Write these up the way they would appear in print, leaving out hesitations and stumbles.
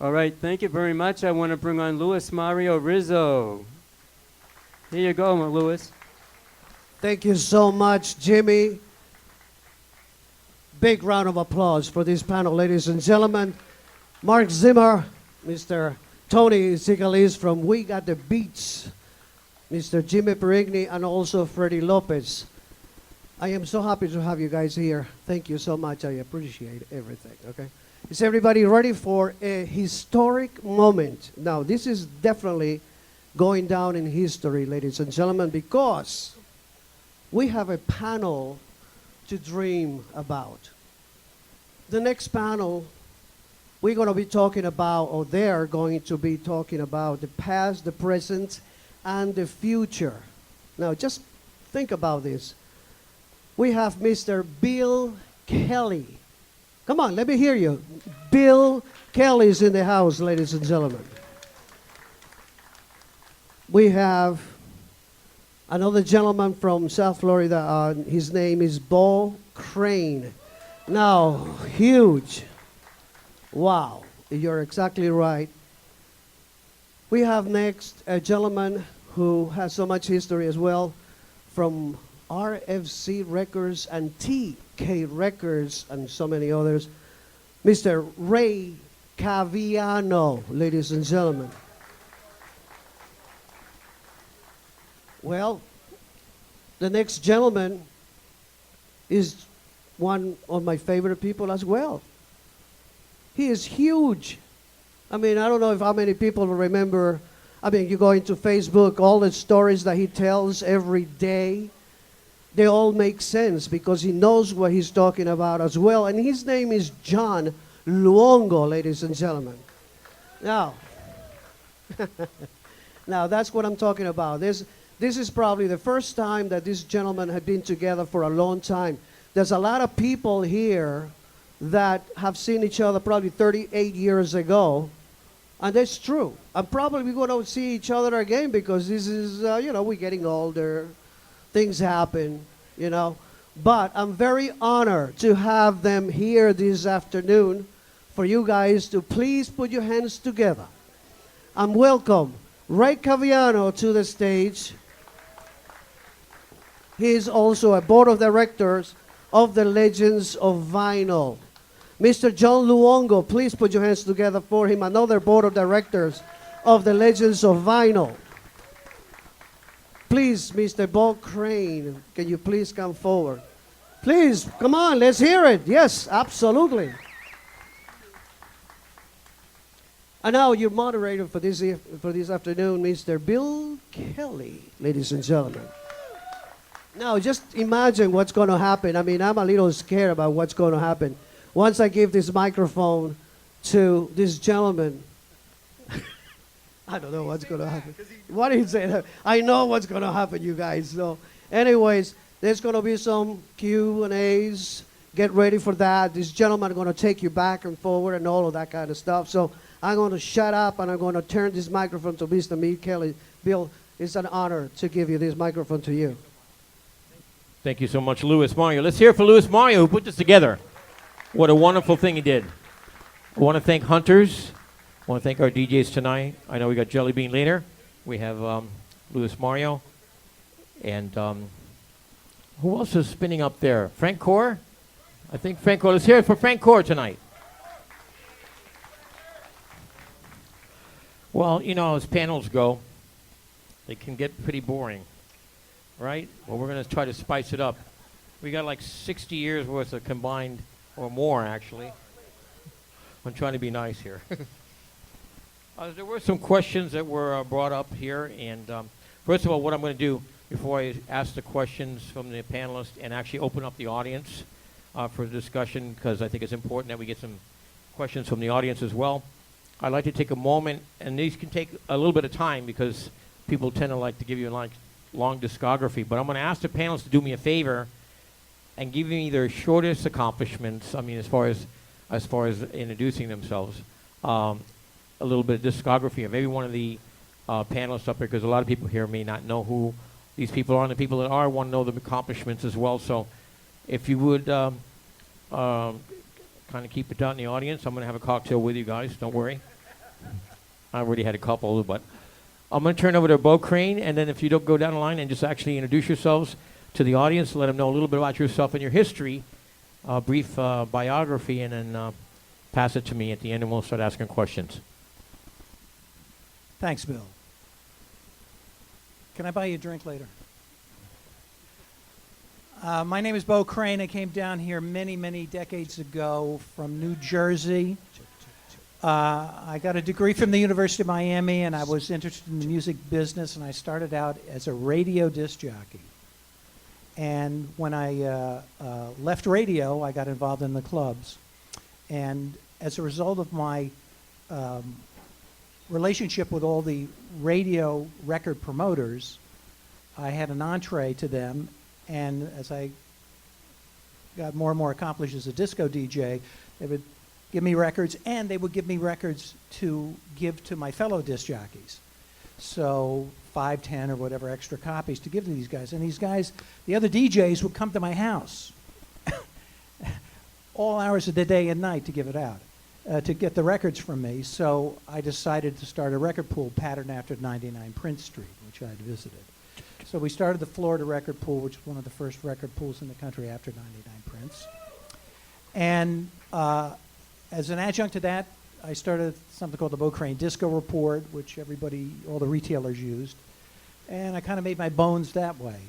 All right, thank you very much. I want to bring on Luis Mario Rizzo. Here you go, Luis. Thank you so much, Jimmy. Big round of applause for this panel, ladies and gentlemen. Mark Zimmer, Mr. Tony Sigalis from We Got the Beats, Mr. Jimmy Perigny, and also Freddie Lopez. I am so happy to have you guys here. Thank you so much. I appreciate everything, okay? Is everybody ready for a historic moment? Now, this is definitely going down in history, ladies and gentlemen, because we have a panel to dream about. The next panel, we're going to be talking about, or they're going to be talking about the past, the present, and the future. Now, just think about this. We have Mr. Bill Kelly. Come on, let me hear you. Bill Kelly's in the house, ladies and gentlemen. We have another gentleman from South Florida. His name is Bo Crane. Now, huge. Wow, you're exactly right. We have next a gentleman who has so much history as well from RFC Records and TK Records and so many others. Mr. Ray Caviano, ladies and gentlemen. Well, the next gentleman is one of my favorite people as well. He is huge. I mean, I don't know if how many people remember. I mean, you go into Facebook, all the stories that he tells every day, they all make sense because he knows what he's talking about as well. And his name is John Luongo, ladies and gentlemen. Now, now that's what I'm talking about. This is probably the first time that this gentleman had been together for a long time. There's a lot of people here that have seen each other probably 38 years ago, and that's true. And probably we're going to see each other again because this is, you know, we're getting older. Things happen, you know. But I'm very honored to have them here this afternoon for you guys to please put your hands together and welcome Ray Caviano to the stage. He is also a board of directors of the Legends of Vinyl. Mr. John Luongo, please put your hands together for him, another board of directors of the Legends of Vinyl. Please, Mr. Bo Crane, can you please come forward? Please, come on, let's hear it. Yes, absolutely. And now your moderator for this afternoon, Mr. Bill Kelly, ladies and gentlemen. Now, just imagine what's going to happen. I mean, I'm a little scared about what's going to happen. Once I give this microphone to this gentleman, I don't know what's going to happen. What did he say? I know what's going to happen, you guys. So, anyways, there's going to be some Q&As. Get ready for that. This gentleman is going to take you back and forward and all of that kind of stuff. So, I'm going to shut up and I'm going to turn this microphone to Mr. Meade Kelly. Bill, it's an honor to give you this microphone to you. Thank you so much, Luis Mario. Let's hear it for Luis Mario, who put this together. What a wonderful thing he did. I want to thank Hunters. I want to thank our DJs tonight. I know we got Jelly Bean later. We have Luis Mario. And who else is spinning up there? Frank Core? I think Frank Core. Let's hear it for Frank Core tonight. Well, you know, as panels go, they can get pretty boring, right? Well, we're going to try to spice it up. We got like 60 years worth of combined, or more actually. I'm trying to be nice here. There were some questions that were brought up here, and first of all, what I'm going to do before I ask the questions from the panelists and actually open up the audience for discussion, because I think it's important that we get some questions from the audience as well. I'd like to take a moment, and these can take a little bit of time because people tend to like to give you a long discography, but I'm going to ask the panelists to do me a favor and give me their shortest accomplishments. I mean, as far as introducing themselves, a little bit of discography of maybe one of the panelists up here, because a lot of people here may not know who these people are, and the people that are want to know the accomplishments as well. So if you would kind of keep it down in the audience, I'm going to have a cocktail with you guys. Don't worry. I already had a couple, but I'm going to turn over to Bo Crane, and then if you don't go down the line and just actually introduce yourselves to the audience, let them know a little bit about yourself and your history, a brief biography, and then pass it to me at the end, and we'll start asking questions. Thanks, Bill. Can I buy you a drink later? My name is Bo Crane. I came down here many, many decades ago from New Jersey. I got a degree from the University of Miami, and I was interested in the music business, and I started out as a radio disc jockey. And when I left radio, I got involved in the clubs. And as a result of my relationship with all the radio record promoters, I had an entree to them. And as I got more and more accomplished as a disco DJ, they would give me records, and they would give me records to give to my fellow disc jockeys. So 5, 10, or whatever extra copies to give to these guys. And these guys, the other DJs, would come to my house all hours of the day and night to give it out, to get the records from me. So I decided to start a record pool patterned after 99 Prince Street, which I'd visited. So we started the Florida record pool, which was one of the first record pools in the country after 99 Prince. And as an adjunct to that, I started something called the Bo Crane Disco Report, which all the retailers used. And I kind of made my bones that way.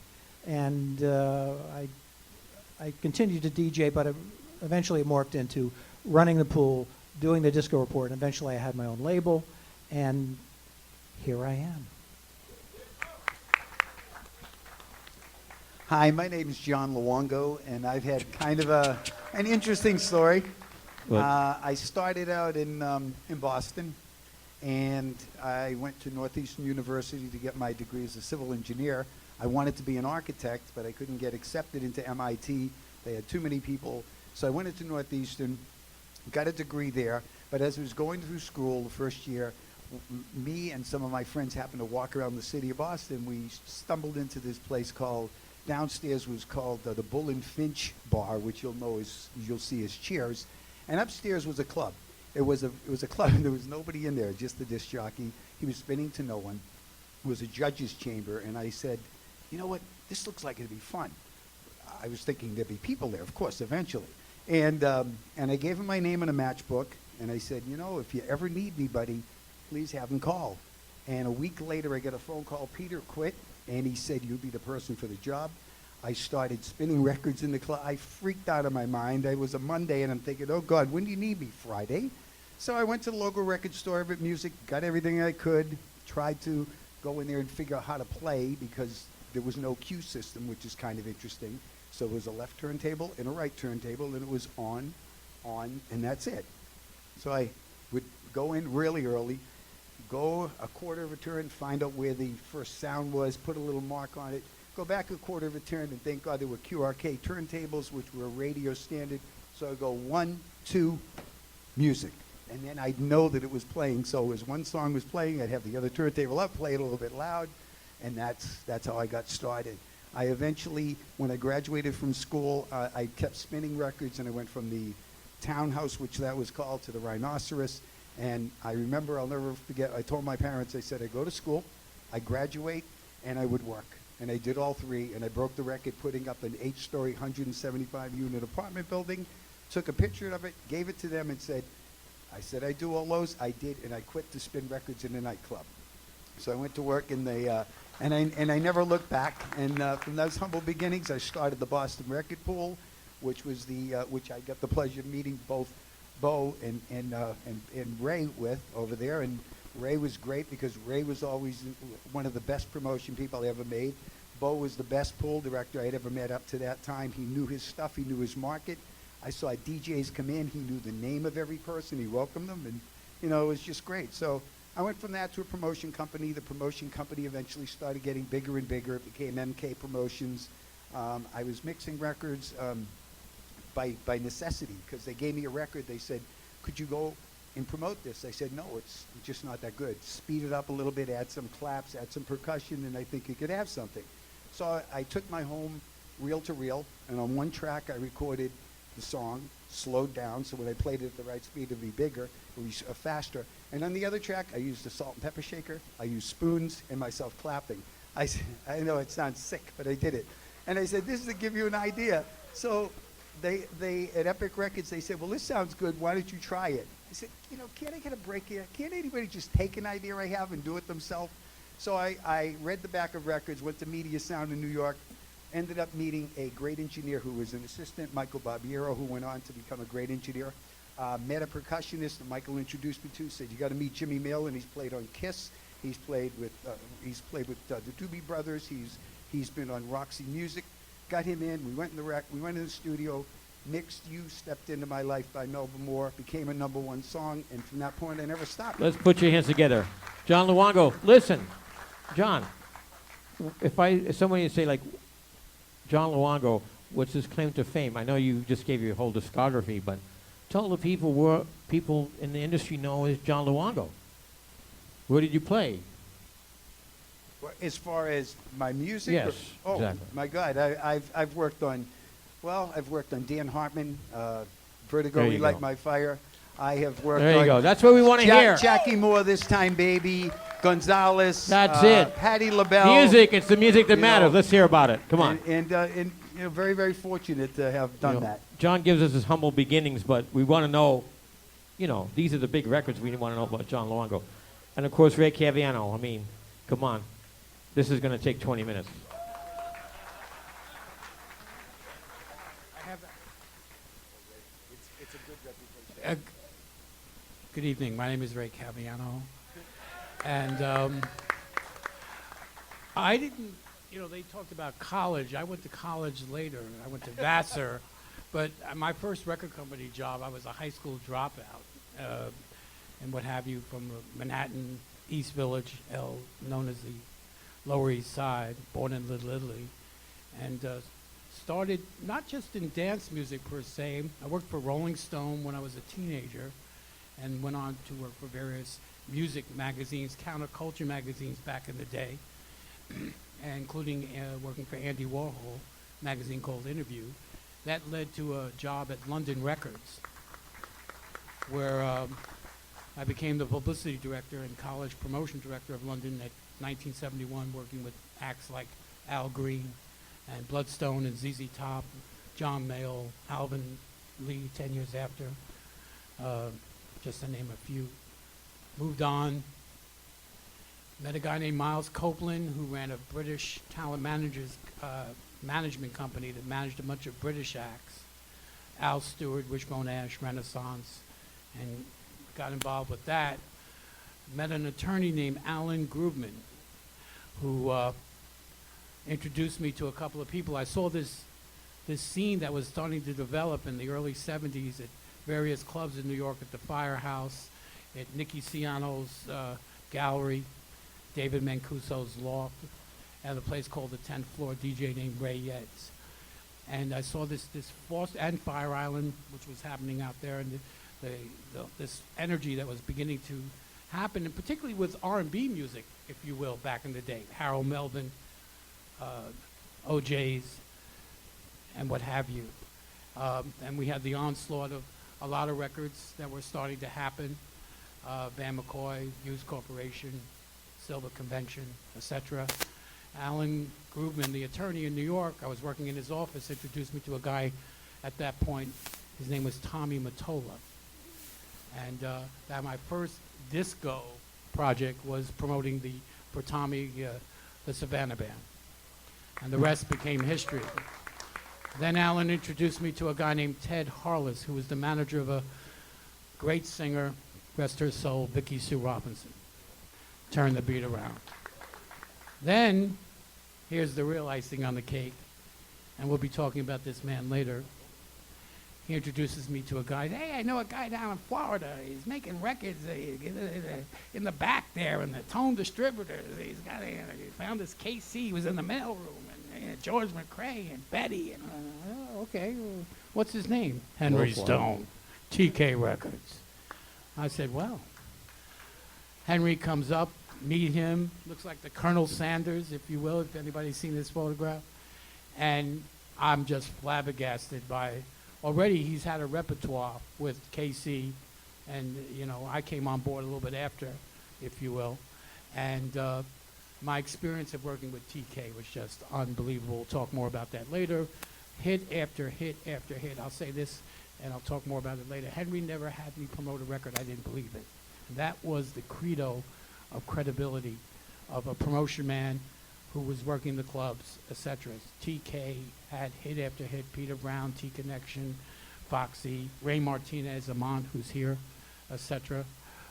And I continued to DJ, but eventually it morphed into running the pool, doing the Disco Report, and eventually I had my own label, and here I am. Hi, my name is John Luongo, and I've had kind of an interesting story. I started out in Boston, and I went to Northeastern University to get my degree as a civil engineer. I wanted to be an architect, but I couldn't get accepted into MIT. They had too many people. So I went into Northeastern, got a degree there, but as I was going through school the first year, me and some of my friends happened to walk around the city of Boston. We stumbled into this place called, downstairs was called the Bull and Finch Bar, which you'll see as Cheers. And upstairs was a club. It was a club, and there was nobody in there, just the disc jockey. He was spinning to no one. It was a judge's chamber, and I said, you know what, this looks like it'd be fun. I was thinking there'd be people there, of course, eventually. And I gave him my name and a matchbook, and I said, you know, if you ever need anybody, please have him call. And a week later, I get a phone call, Peter quit, and he said, you'd be the person for the job. I started spinning records in the club. I freaked out of my mind. It was a Monday, and I'm thinking, oh, God, when do you need me? Friday? So I went to the local record store, Everett Music, got everything I could, tried to go in there and figure out how to play because there was no cue system, which is kind of interesting. So it was a left turntable and a right turntable, and it was on, and that's it. So I would go in really early, go a quarter of a turn, find out where the first sound was, put a little mark on it, go back a quarter of a turn, and thank God there were QRK turntables, which were radio standard. So I go 1, 2, music. And then I'd know that it was playing. So as one song was playing, I'd have the other turntable up, play it a little bit loud, and that's how I got started. I eventually, when I graduated from school, I kept spinning records, and I went from the Townhouse, which that was called, to the Rhinoceros. And I remember, I'll never forget, I told my parents, I said, I go to school, I graduate, and I would work. And I did all three, and I broke the record putting up an 8-story, 175-unit apartment building, took a picture of it, gave it to them, and said, I do all those. I did, and I quit to spin records in a nightclub. So I went to work in the, and I never looked back. And from those humble beginnings, I started the Boston Record Pool, which was which I got the pleasure of meeting both Bo and Ray with over there. And Ray was great because Ray was always one of the best promotion people I ever made. Bo was the best pool director I'd ever met up to that time. He knew his stuff. He knew his market. I saw DJs come in. He knew the name of every person. He welcomed them, and it was just great. So I went from that to a promotion company. The promotion company eventually started getting bigger and bigger. It became MK Promotions. I was mixing records by necessity because they gave me a record. They said, could you go and promote this? I said, no, it's just not that good. Speed it up a little bit, add some claps, add some percussion, and I think you could have something. So I took my home reel to reel, and on one track I recorded the song, slowed down, so when I played it at the right speed, it'd be bigger, it would be faster. And on the other track, I used a salt and pepper shaker, I used spoons, and myself clapping. I know it sounds sick, but I did it. And I said, this is to give you an idea. So they at Epic Records, they said, well, this sounds good, why don't you try it? I said, can't I get a break here? Can't anybody just take an idea I have and do it themselves? So I read the back of records, went to Media Sound in New York, ended up meeting a great engineer who was an assistant, Michael Barbiero, who went on to become a great engineer. Met a percussionist that Michael introduced me to, said, you got to meet Jimmy Mill, and he's played on Kiss. He's played with the Doobie Brothers. He's been on Roxy Music. Got him in. We went in the studio. Mixed You Stepped Into My Life by Melba Moore. Became a #1 song, and from that point, I never stopped. Let's put your hands together. John Luongo, listen. John, if somebody say like, John Luongo, what's his claim to fame? I know you just gave your whole discography, but tell the people where people in the industry know as John Luongo. Where did you play? Well, as far as my music? Yes, Oh, exactly. my God. I've worked on Dan Hartman, Vertigo, There you Relight go. My Fire. I have worked There on you go. That's what we want to hear. Jackie Moore, This Time Baby, Gonzalez. That's it. Patti LaBelle. Music, it's the music that You matters. know, Let's hear about it. Come on. And very, very fortunate to have done that. John gives us his humble beginnings, but we want to know, these are the big records we want to know about John Luongo. And, of course, Ray Caviano. I mean, come on. This is going to take 20 minutes. Good evening. My name is Ray Caviano. And I didn't, they talked about college. I went to college later. I went to Vassar. But my first record company job, I was a high school dropout and what have you from Manhattan, East Village, known as the Lower East Side, born in Little Italy. And started not just in dance music per se. I worked for Rolling Stone when I was a teenager and went on to work for various music magazines, counterculture magazines back in the day, including working for Andy Warhol, magazine called Interview. That led to a job at London Records, where I became the publicity director and college promotion director of London at 1971, working with acts like Al Green and Bloodstone and ZZ Top, John Mayall, Alvin Lee 10 years after, just to name a few. Moved on, met a guy named Miles Copeland who ran a British talent management company that managed a bunch of British acts. Al Stewart, Wishbone Ash, Renaissance, and got involved with that. Met an attorney named Alan Grubman who introduced me to a couple of people. I saw this scene that was starting to develop in the early 70s at various clubs in New York, at the Firehouse, at Nicky Ciano's gallery, David Mancuso's loft, and a place called the 10th Floor, DJ named Ray Yetz. And I saw this Foster and Fire Island, which was happening out there, and this energy that was beginning to happen, and particularly with R&B music, if you will, back in the day. Harold Melvin, OJ's, and what have you. And we had the onslaught of a lot of records that were starting to happen. Van McCoy, Hughes Corporation, Silver Convention, etc. Alan Grubman, the attorney in New York, I was working in his office, introduced me to a guy at that point. His name was Tommy Mottola. And that my first disco project was promoting for Tommy, the Savannah Band. And the rest became history. Then Alan introduced me to a guy named Ted Harless, who was the manager of a great singer, rest her soul, Vicki Sue Robinson. Turned the beat around. Then, here's the real icing on the cake, and we'll be talking about this man later. He introduces me to a guy. Hey, I know a guy down in Florida. He's making records in the back there, in the Tone Distributors. He found this KC. He was in the mailroom, and George McRae and Betty. And okay, well, what's his name? Henry Stone, TK Records. I said, well. Henry comes up, meet him. Looks like the Colonel Sanders, if you will, if anybody's seen this photograph. And I'm just flabbergasted by already he's had a repertoire with KC, and I came on board a little bit after, if you will, and my experience of working with TK was just unbelievable. We'll talk more about that later. Hit after hit after hit. I'll say this, and I'll talk more about it later. Henry never had me promote a record I didn't believe in. That was the credo of credibility of a promotion man who was working the clubs, etc. TK had hit after hit. Peter Brown, T-Connection, Foxy, Ray Martinez, Amont, who's here, etc.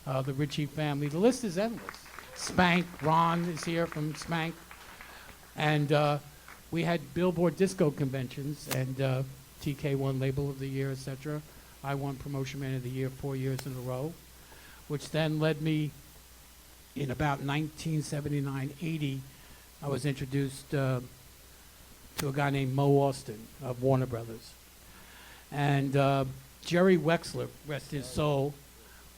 The Ritchie family. The list is endless. Spank, Ron is here from Spank. And we had Billboard disco conventions, and TK won Label of the Year, etc. I won Promotion Man of the Year 4 years in a row, which then led me in about 1979-80, I was introduced to a guy named Mo Austin of Warner Brothers. And Jerry Wexler, rest his soul,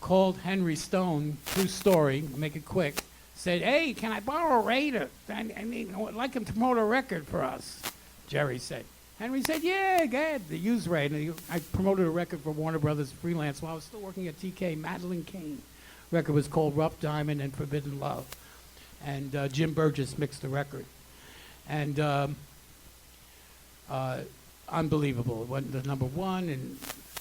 called Henry Stone, true story, make it quick, said, "Hey, can I borrow Ray to, I mean, I'd like him to promote a record for us," Jerry said. Henry said, "Yeah, go ahead, use Ray." And I promoted a record for Warner Brothers freelance while I was still working at TK, Madeline Kane. Record was called Rough Diamond and Forbidden Love. And Jim Burgess mixed the record. And unbelievable. It went to #1, and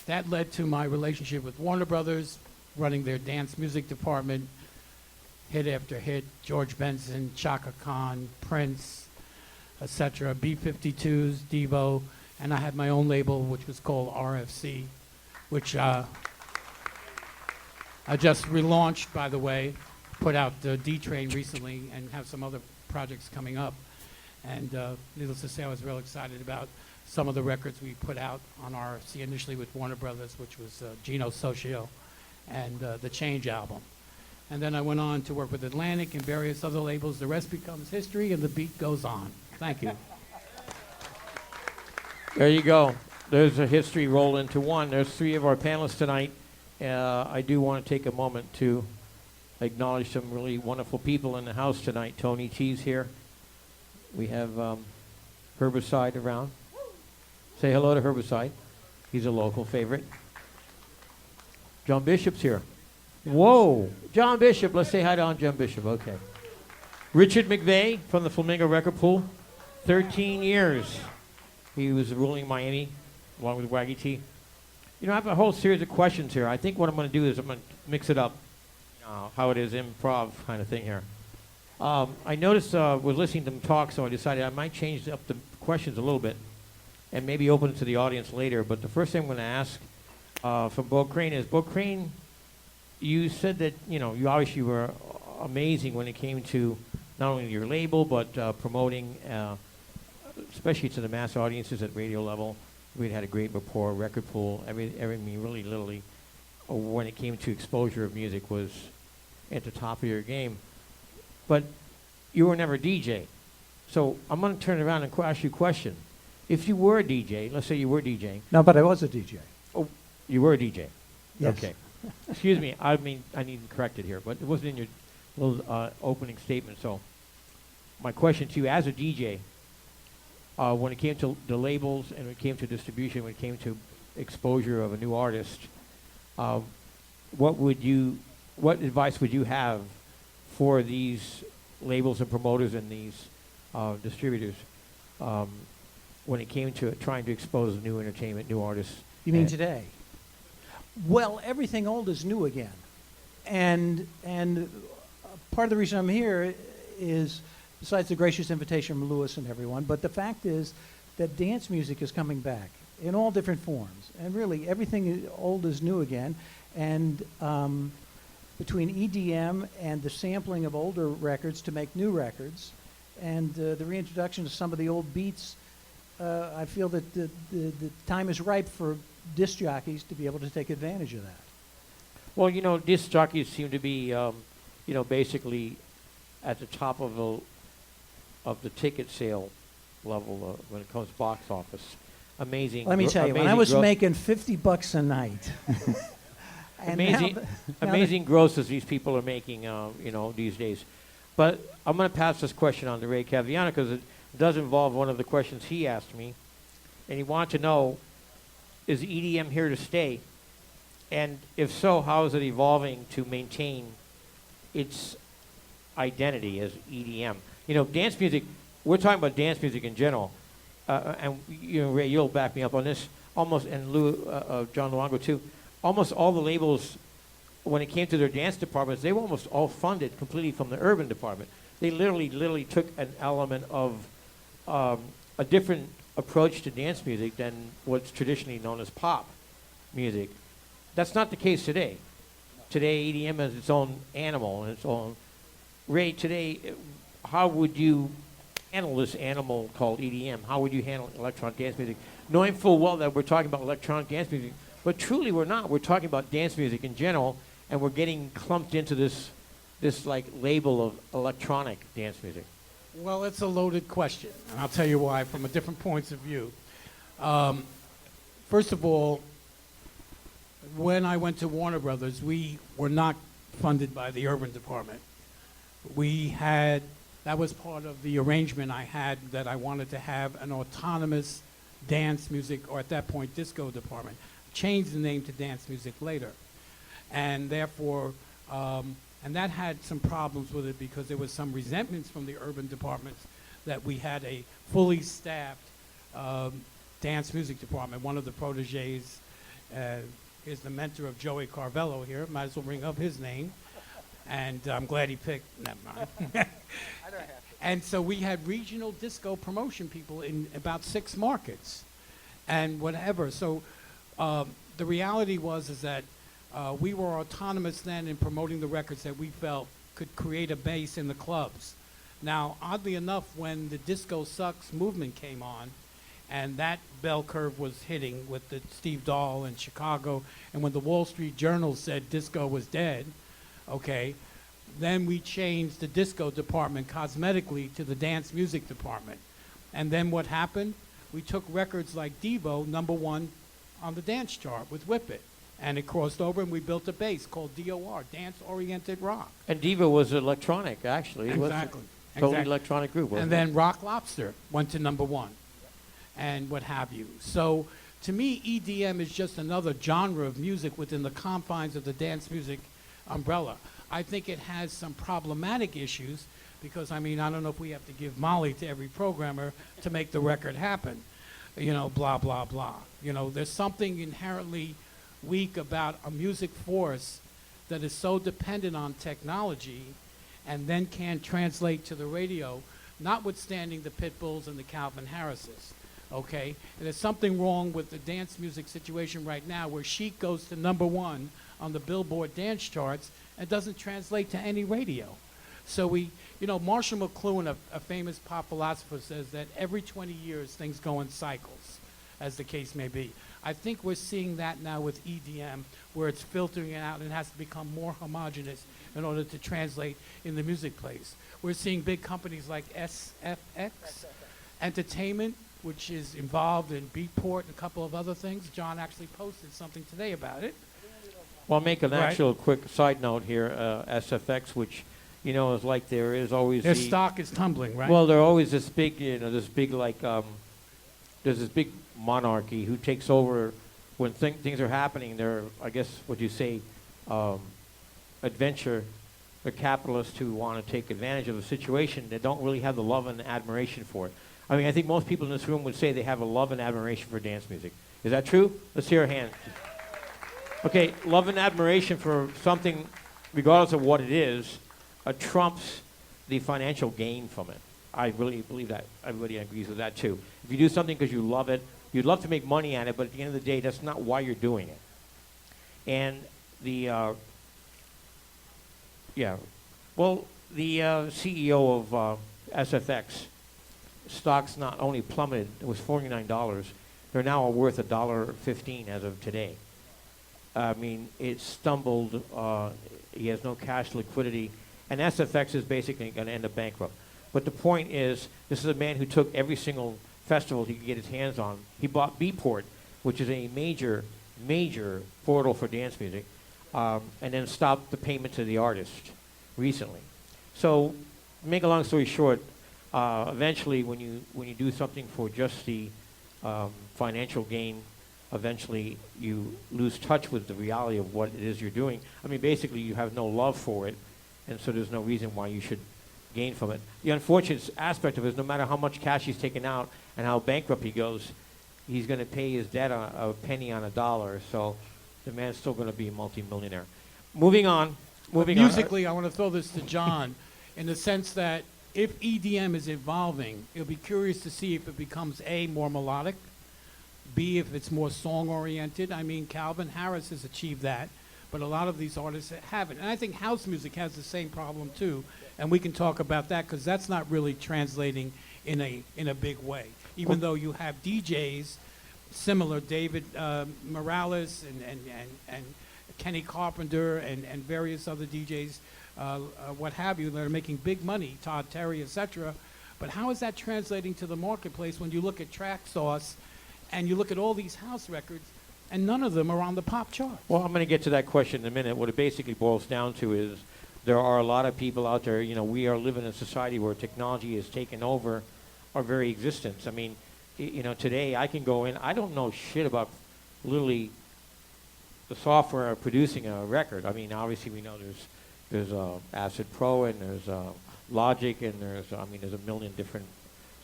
that led to my relationship with Warner Brothers, running their dance music department, hit after hit, George Benson, Chaka Khan, Prince, etc., B-52s, Devo, and I had my own label, which was called RFC, which I just relaunched, by the way, put out D-Train recently, and have some other projects coming up. And needless to say, I was real excited about some of the records we put out on RFC, initially with Warner Brothers, which was Gino Socio and the Change album. And then I went on to work with Atlantic and various other labels. The rest becomes history, and the beat goes on. Thank you. There you go. There's a history roll into one. There's 3 of our panelists tonight. I do want to take a moment to acknowledge some really wonderful people in the house tonight. Tony T's here. We have Herbicide around. Say hello to Herbicide. He's a local favorite. John Bishop's here. Whoa, John Bishop. Let's say hi to John Bishop. Okay. Richard McVeigh from the Flamingo Record Pool. 13 years. He was ruling Miami along with Waggy T. You know, I have a whole series of questions here. I think what I'm going to do is I'm going to mix it up, how it is improv kind of thing here. I noticed, was listening to them talk, so I decided I might change up the questions a little bit and maybe open it to the audience later. But the first thing I'm going to ask from Bo Crane is, Bo Crane, you said that, you obviously were amazing when it came to not only your label, but promoting, especially to the mass audiences at radio level. We'd had a great rapport, record pool, everything really literally, when it came to exposure of music, was at the top of your game. But you were never a DJ. So I'm going to turn it around and ask you a question. If you were a DJ, let's say you were DJing. No, but I was a DJ. Oh, you were a DJ? Yes. Okay. Excuse me, I mean, I need to correct it here, but it wasn't in your little opening statement. So my question to you as a DJ, when it came to the labels and when it came to distribution, when it came to exposure of a new artist, what advice would you have for these labels and promoters and these distributors when it came to trying to expose new entertainment, new artists? You mean today? Well, everything old is new again. And part of the reason I'm here is, besides the gracious invitation from Louis and everyone, but the fact is that dance music is coming back in all different forms. And really, everything old is new again. And between EDM and the sampling of older records to make new records, and the reintroduction of some of the old beats, I feel that the time is ripe for disc jockeys to be able to take advantage of that. Well, disc jockeys seem to be, basically at the top of the ticket sale level when it comes to box office. Amazing. Let me tell you, when I was making $50 a night. Amazing grosses these people are making, these days. But I'm going to pass this question on to Ray Caviano because it does involve one of the questions he asked me. And he wanted to know, is EDM here to stay? And if so, how is it evolving to maintain its identity as EDM? You know, dance music, we're talking about dance music in general, and you know, Ray, you'll back me up on this, almost, and John Luongo too, almost all the labels, when it came to their dance departments, they were almost all funded completely from the urban department. They literally took an element of a different approach to dance music than what's traditionally known as pop music. That's not the case today. Today, EDM has its own animal and its own. Ray, today, how would you handle this animal called EDM? How would you handle electronic dance music? Knowing full well that we're talking about electronic dance music, but truly we're not. We're talking about dance music in general, and we're getting clumped into this like label of electronic dance music. Well, it's a loaded question, and I'll tell you why from a different points of view. First of all, when I went to Warner Brothers, we were not funded by the urban department. That was part of the arrangement I had, that I wanted to have an autonomous dance music, or at that point, disco department. Changed the name to dance music later. And therefore, and that had some problems with it because there was some resentments from the urban departments that we had a fully staffed dance music department. One of the proteges is the mentor of Joey Carvello here. Might as well bring up his name. And I'm glad he picked, never mind. And so we had regional disco promotion people in about 6 markets and whatever. So the reality is that we were autonomous then in promoting the records that we felt could create a base in the clubs. Now, oddly enough, when the Disco Sucks movement came on, and that bell curve was hitting with the Steve Dahl in Chicago, and when the Wall Street Journal said disco was dead, okay, then we changed the disco department cosmetically to the dance music department. And then what happened? We took records like Devo, #1 on the dance chart with Whip It. And it crossed over, and we built a base called DOR, Dance-Oriented Rock. And Diva was electronic, actually. It Exactly. was a totally electronic group, wasn't And then Rock Lobster went to #1, and what have you. So to me, EDM is just another genre of music within the confines of the dance music umbrella. I think it has some problematic issues because, I mean, I don't know if we have to give Molly to every programmer to make the record happen. You know, blah, blah, blah. You know, there's something inherently weak about a music force that is so dependent on technology and then can translate to the radio, notwithstanding the Pitbulls and the Calvin Harrises, okay? And there's something wrong with the dance music situation right now where Chic goes to #1 on the Billboard dance charts and doesn't translate to any radio. So we, you know, Marshall McLuhan, a famous pop philosopher, says that every 20 years things go in cycles, as the case may be. I think we're seeing that now with EDM, where it's filtering out and has to become more homogenous in order to translate in the music place. We're seeing big companies like SFX Entertainment, which is involved in Beatport and a couple of other things. John actually posted something today about it. Well, I'll make an Right. actual quick side note here. SFX, which, you know, is like there is always Their stock is tumbling, right? Well, there are always this big, you know, this big like, there's this big monarchy who takes over when things are happening. They're, I guess, what you say, adventure. They're capitalists who want to take advantage of the situation. They don't really have the love and admiration for it. I mean, I think most people in this room would say they have a love and admiration for dance music. Is that true? Let's hear a hand. Okay, love and admiration for something, regardless of what it is, trumps the financial gain from it. I really believe that. Everybody agrees with that too. If you do something because you love it, you'd love to make money at it, but at the end of the day, that's not why you're doing it. And the, CEO of SFX, stocks not only plummeted, it was $49. They're now worth $1.15 as of today. I mean, it stumbled. He has no cash liquidity. And SFX is basically going to end up bankrupt. But the point is, this is a man who took every single festival he could get his hands on. He bought Beatport, which is a major, major portal for dance music, and then stopped the payment to the artist recently. So, make a long story short, eventually when you do something for just the financial gain, eventually you lose touch with the reality of what it is you're doing. I mean, basically, you have no love for it, and so there's no reason why you should gain from it. The unfortunate aspect of it is no matter how much cash he's taken out and how bankrupt he goes, he's going to pay his debt a penny on a dollar, so the man's still going to be a multimillionaire. Moving on. Musically, I want to throw this to John in the sense that if EDM is evolving, it'll be curious to see if it becomes A, more melodic, B, if it's more song-oriented. I mean, Calvin Harris has achieved that, but a lot of these artists haven't. And I think house music has the same problem, too, and we can talk about that because that's not really translating in a big way, even though you have DJs similar, David Morales and Kenny Carpenter and various other DJs, what have you, that are making big money, Todd Terry, etc. But how is that translating to the marketplace when you look at Traxsource and you look at all these house records and none of them are on the pop chart? Well, I'm going to get to that question in a minute. What it basically boils down to is there are a lot of people out there, you know, we are living in a society where technology has taken over our very existence. I mean, you know, today I can go in, I don't know shit about literally the software of producing a record. I mean, obviously we know there's Acid Pro and there's Logic and there's a million different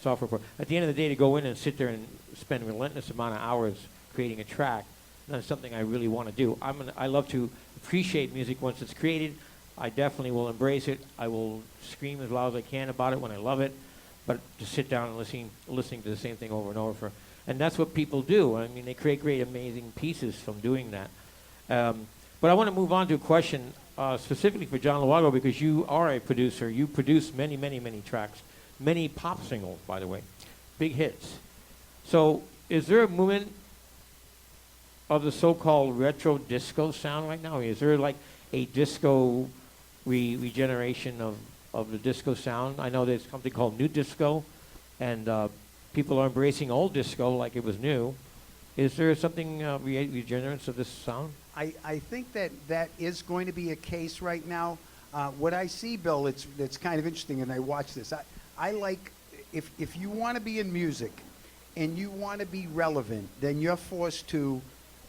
software. At the end of the day, to go in and sit there and spend a relentless amount of hours creating a track, that's something I really want to do. I love to appreciate music once it's created. I definitely will embrace it. I will scream as loud as I can about it when I love it. But to sit down and listening to the same thing over and over and that's what people do. I mean, they create great, amazing pieces from doing that. But I want to move on to a question specifically for John Luongo, because you are a producer. You produce many, many, many tracks, many pop singles, by the way, big hits. So is there a movement of the so-called retro disco sound right now? Is there like a disco regeneration of the disco sound? I know there's something called new disco, and people are embracing old disco like it was new. Is there something regenerance of this sound? I think that is going to be a case right now. What I see, Bill, it's kind of interesting, and I watch this. I like, if you want to be in music and you want to be relevant, then you're forced to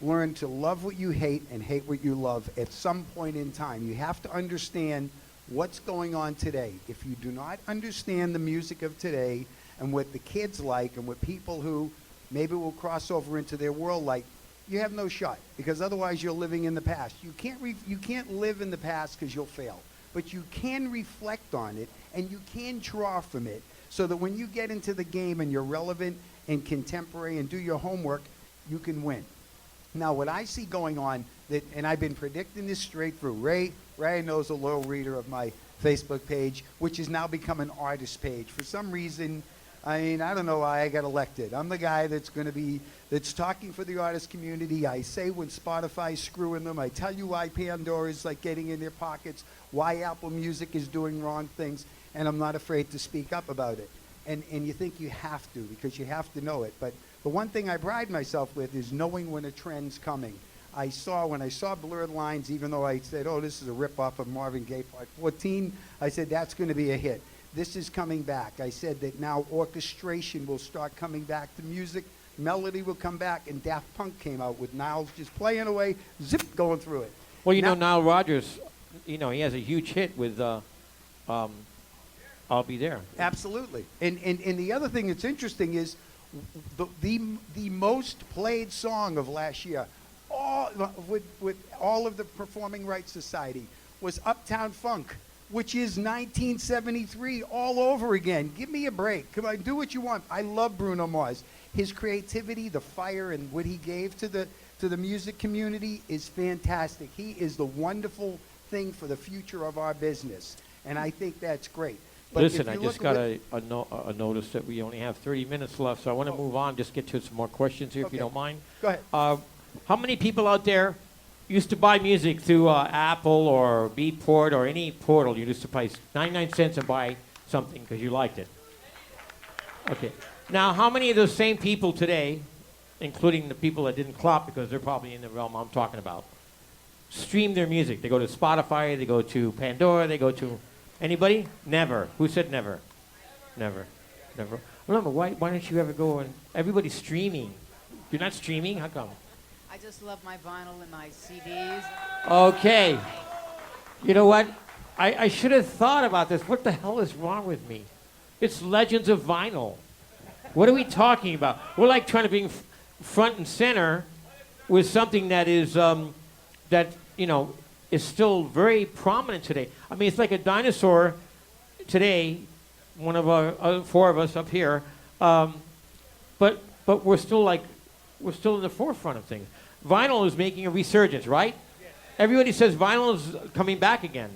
learn to love what you hate and hate what you love at some point in time. You have to understand what's going on today. If you do not understand the music of today and what the kids like and what people who maybe will cross over into their world like, you have no shot, because otherwise you're living in the past. You can't live in the past because you'll fail, but you can reflect on it and you can draw from it so that when you get into the game and you're relevant and contemporary and do your homework, you can win. Now, what I see going on, and I've been predicting this straight through. Ray knows, a loyal reader of my Facebook page, which has now become an artist page. For some reason, I mean, I don't know why I got elected. I'm the guy that's talking for the artist community. I say when Spotify's screwing them. I tell you why Pandora's like getting in their pockets, why Apple Music is doing wrong things, and I'm not afraid to speak up about it. And you think you have to, because you have to know it. But the one thing I pride myself with is knowing when a trend's coming. When I saw Blurred Lines, even though I said, oh, this is a rip-off of Marvin Gaye Part 14, I said, that's going to be a hit. This is coming back. I said that now orchestration will start coming back to music. Melody will come back, and Daft Punk came out with Niles just playing away, zip, going through it. Well, you know, Nile Rodgers, you know, he has a huge hit with I'll Be There. Absolutely. And the other thing that's interesting is the most played song of last year, with all of the Performing Rights Society, was Uptown Funk, which is 1973 all over again. Give me a break. Come on, do what you want. I love Bruno Mars. His creativity, the fire, and what he gave to the music community is fantastic. He is the wonderful thing for the future of our business, and I think that's great. But listen, I just got a notice that we only have 30 minutes left, so I want to move on, just get to some more questions here, if you don't mind. Go ahead. How many people out there used to buy music through Apple or Beatport or any portal? You used to pay 99 cents and buy something because you liked it. Okay. Now, how many of those same people today, including the people that didn't clap because they're probably in the realm I'm talking about, stream their music? They go to Spotify, they go to Pandora, they go to... Anybody? Never. Who said never? Never. Never. Remember, why don't you ever go and... Everybody's streaming. You're not streaming? How come? I just love my vinyl and my CDs. Okay. You know what? I should have thought about this. What the hell is wrong with me? It's Legends of Vinyl. What are we talking about? We're like trying to be front and center with something that is, that, you know, is still very prominent today. I mean, it's like a dinosaur today, one of our, four of us up here, but we're still in the forefront of things. Vinyl is making a resurgence, right? Everybody says vinyl is coming back again.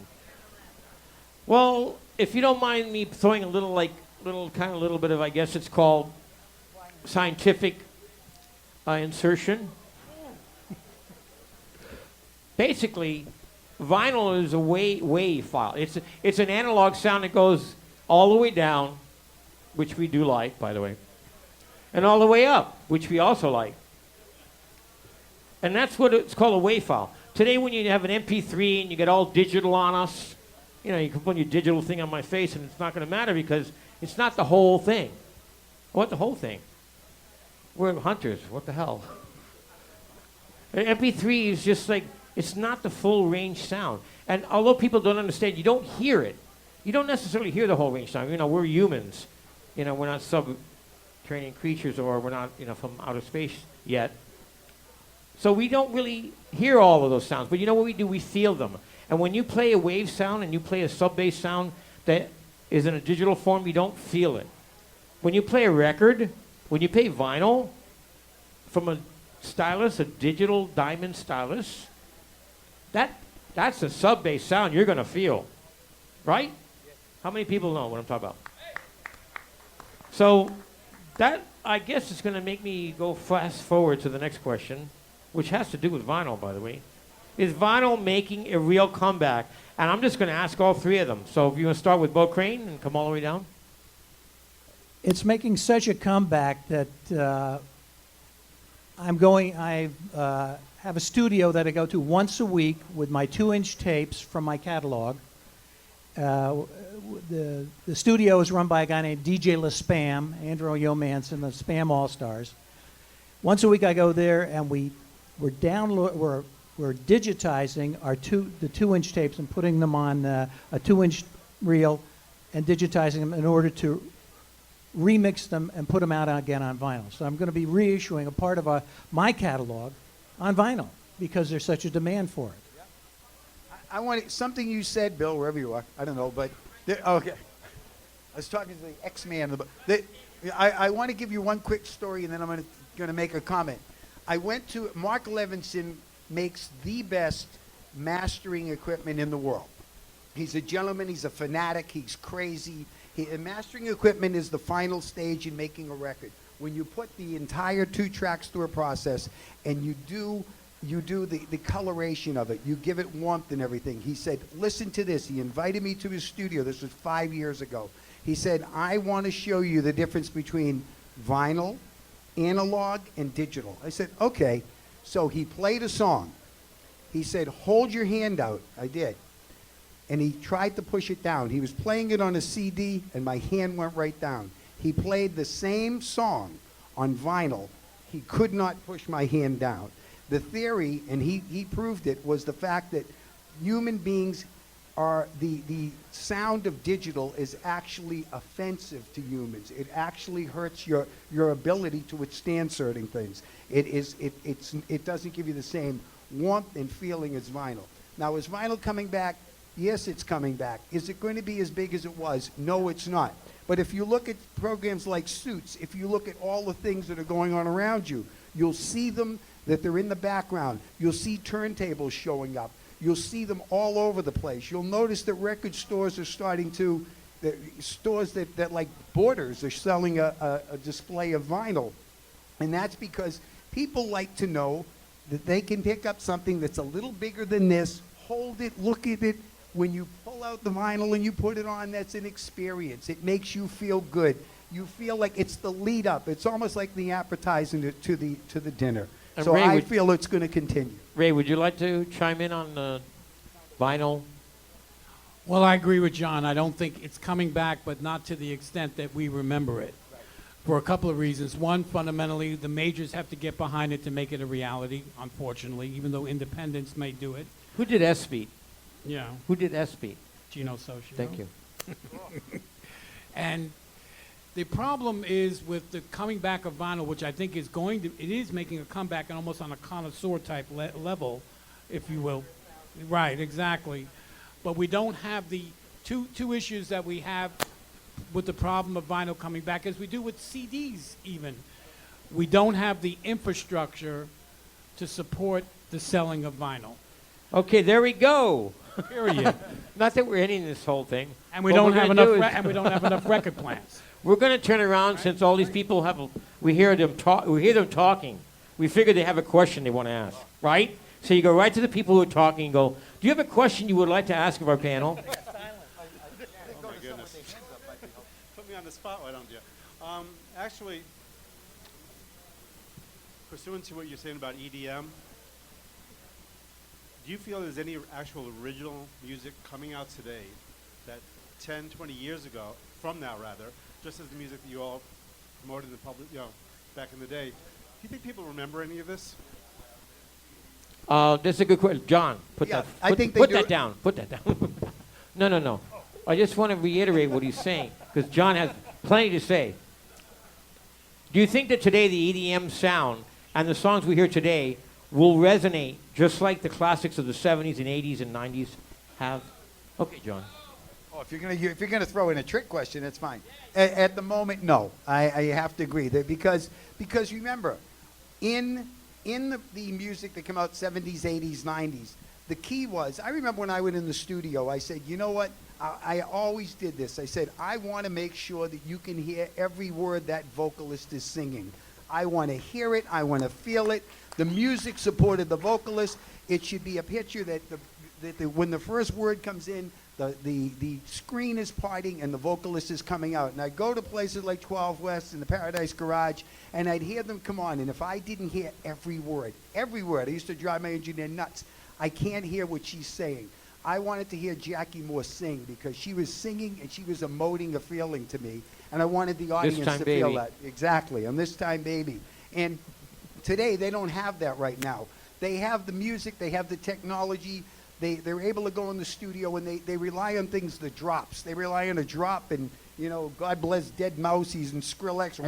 Well, if you don't mind me throwing a little bit of, I guess it's called scientific insertion. Basically, vinyl is a wave file. It's an analog sound that goes all the way down, which we do like, by the way, and all the way up, which we also like. And that's what it's called, a wave file. Today, when you have an MP3 and you get all digital on us, you know, you can put your digital thing on my face and it's not going to matter because it's not the whole thing. I want the whole thing. We're hunters. What the hell? An MP3 is just like, it's not the full range sound. And although people don't understand, you don't hear it. You don't necessarily hear the whole range sound. You know, we're humans. You know, we're not subterranean creatures, or we're not, you know, from outer space yet. So we don't really hear all of those sounds. But you know what we do? We feel them. And when you play a wave sound and you play a sub-bass sound that is in a digital form, you don't feel it. When you play a record, when you play vinyl from a stylus, a digital diamond stylus, that's a sub-bass sound you're going to feel. Right? How many people know what I'm talking about? So that, I guess, is going to make me go fast forward to the next question, which has to do with vinyl, by the way. Is vinyl making a real comeback? And I'm just going to ask all three of them. So if you want to start with Bo Crane and come all the way down. It's making such a comeback that I have a studio that I go to once a week with my 2-inch tapes from my catalog. The studio is run by a guy named DJ La Spam, Andrew Yeomanson, the Spam All-Stars. Once a week I go there and we're digitizing the 2-inch tapes and putting them on a 2-inch reel and digitizing them in order to remix them and put them out again on vinyl. So I'm going to be reissuing a part of my catalog on vinyl because there's such a demand for it. I want something you said, Bill, wherever you are. I don't know, but okay. I was talking to the X-Man. I want to give you one quick story, and then I'm going to make a comment. I went to Mark Levinson makes the best mastering equipment in the world. He's a gentleman. He's a fanatic. He's crazy. And mastering equipment is the final stage in making a record. When you put the entire 2 tracks through a process and you do the coloration of it, you give it warmth and everything. He said, listen to this. He invited me to his studio. This was 5 years ago. He said, I want to show you the difference between vinyl, analog, and digital. I said, okay. So he played a song. He said, hold your hand out. I did. And he tried to push it down. He was playing it on a CD, and my hand went right down. He played the same song on vinyl. He could not push my hand down. The theory, and he proved it, was the fact that human beings are, the sound of digital is actually offensive to humans. It actually hurts your ability to withstand certain things. It doesn't give you the same warmth and feeling as vinyl. Now, is vinyl coming back? Yes, it's coming back. Is it going to be as big as it was? No, it's not. But if you look at programs like Suits, if you look at all the things that are going on around you, you'll see them, that they're in the background. You'll see turntables showing up. You'll see them all over the place. You'll notice that record stores are starting to, stores that like Borders are selling a display of vinyl. And that's because people like to know that they can pick up something that's a little bigger than this, hold it, look at it. When you pull out the vinyl and you put it on, that's an experience. It makes you feel good. You feel like it's the lead up. It's almost like the appetizer to the dinner. And so Ray, I feel it's going to continue. Ray, would you like to chime in on vinyl? Well, I agree with John. I don't think it's coming back, but not to the extent that we remember it. for a couple of reasons. One, fundamentally, the majors have to get behind it to make it a reality, unfortunately, even though independents may do it. Who did S-Beat? Yeah, Who did S-Beat? Gino Socio. Thank you. And the problem is with the coming back of vinyl, which I think is it is making a comeback and almost on a connoisseur type level, if you will. Right, exactly. But we don't have the two issues that we have with the problem of vinyl coming back as we do with CDs even. We don't have the infrastructure to support the selling of vinyl, Okay, there we go. period. Not that we're ending this whole thing. And we What don't we're have gonna enough do is- and we don't have enough record plants. We're going to turn around since all these people we hear them talking. We figure they have a question they want to ask, right? So you go right to the people who are talking and go, do you have a question you would like to ask of our panel? Oh my goodness. Put me on the spot, why don't you? Actually, pursuant to what you're saying about EDM, do you feel there's any actual original music coming out today that 10, 20 years ago, from now rather, just as the music that you all promoted in the public, back in the day, do you think people remember any of this? That's a good question. John, put Yeah, that, I put, think they put do that it- down. Put that down. No. I just want to reiterate what he's saying because John has plenty to say. Do you think that today the EDM sound and the songs we hear today will resonate just like the classics of the 70s and 80s and 90s have? Okay, John. Oh, if you're gonna throw in a trick question, that's fine. At the moment, no. I have to agree that because remember, in the music that came out 70s, 80s, 90s, the key was, I remember when I went in the studio, I said, you know what? I always did this. I said, I want to make sure that you can hear every word that vocalist is singing. I want to hear it. I want to feel it. The music supported the vocalist. It should be a picture that when the first word comes in, the screen is parting and the vocalist is coming out. And I'd go to places like 12 West and the Paradise Garage, and I'd hear them come on. And if I didn't hear every word, I used to drive my engineer nuts. I can't hear what she's saying. I wanted to hear Jackie Moore sing because she was singing and she was emoting a feeling to me. And I wanted the audience Time to feel Baby. that. Exactly. On This Time Baby. And today, they don't have that right now. They have the music. They have the technology. They're able to go in the studio and they rely on things, the drops. They rely on a drop and, God bless Dead Mousies and Skrillex.